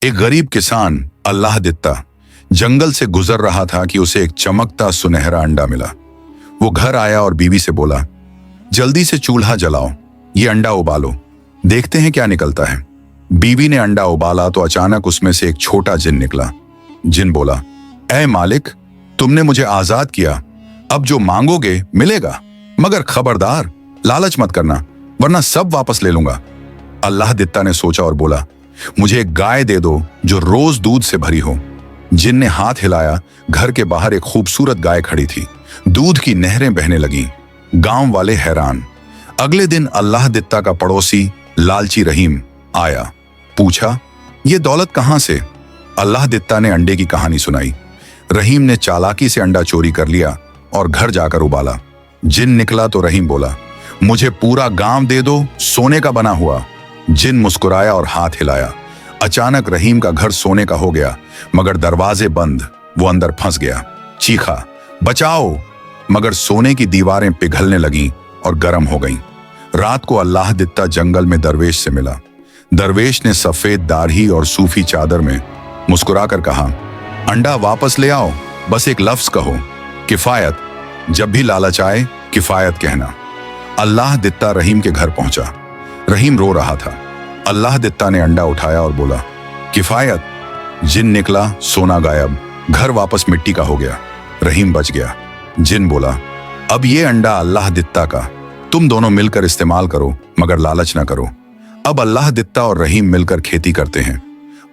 एक गरीब किसान अल्लाह दित्ता जंगल से गुजर रहा था कि उसे एक चमकता सुनहरा अंडा मिला। वो घर आया और बीवी से बोला, जल्दी से चूल्हा जलाओ, ये अंडा उबालो, देखते हैं क्या निकलता है। बीवी ने अंडा उबाला तो अचानक उसमें से एक छोटा जिन निकला। जिन बोला, ऐ मालिक, तुमने मुझे आजाद किया, अब जो मांगोगे मिलेगा, मगर खबरदार लालच मत करना, वरना सब वापस ले लूंगा। अल्लाह दित्ता ने सोचा और बोला, मुझे एक गाय दे दो जो रोज दूध से भरी हो। जिन ने हाथ हिलाया, घर के बाहर एक खूबसूरत गाय खड़ी थी, दूध की नहरें बहने लगीं। गांव वाले हैरान। अगले दिन अल्लाह दित्ता का पड़ोसी लालची रहीम आया, पूछा, ये दौलत कहां से? अल्लाह दित्ता ने अंडे की कहानी सुनाई। रहीम ने चालाकी से अंडा चोरी कर लिया और घर जाकर उबाला। जिन निकला तो रहीम बोला, मुझे पूरा गांव दे दो, सोने का बना हुआ। जिन मुस्कुराया और हाथ हिलाया। अचानक रहीम का घर सोने का हो गया, मगर दरवाजे बंद। वो अंदर फंस गया, चीखा, बचाओ, मगर सोने की दीवारें पिघलने लगीं और गर्म हो गईं। रात को अल्लाह दित्ता जंगल में दरवेश से मिला। दरवेश ने सफेद दाढ़ी और सूफी चादर में मुस्कुराकर कहा, अंडा वापस ले आओ, बस एक लफ्ज कहो, किफायत। जब भी लालच आए, किफायत कहना। अल्लाह दित्ता रहीम के घर पहुंचा। रहीम रो रहा था। अल्लाह दित्ता ने अंडा उठाया और बोला, किफायत। जिन निकला, सोना गायब, घर वापस मिट्टी का हो गया। रहीम बच गया। जिन बोला, अब ये अंडा अल्लाह दित्ता का, तुम दोनों मिलकर इस्तेमाल करो, मगर लालच ना करो। अब अल्लाह दित्ता और रहीम मिलकर खेती करते हैं।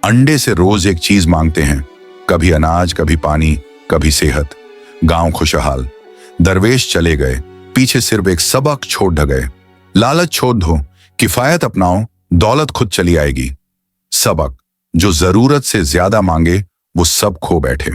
अंडे से रोज एक चीज मांगते हैं, कभी अनाज, कभी पानी, कभी सेहत। गांव खुशहाल। दरवेश चले गए, पीछे सिर्फ एक सबक छोड़ गए, लालच छोड़ दो, किफायत अपनाओ, दौलत खुद चली आएगी। सबक, जो जरूरत से ज्यादा मांगे वो सब खो बैठे।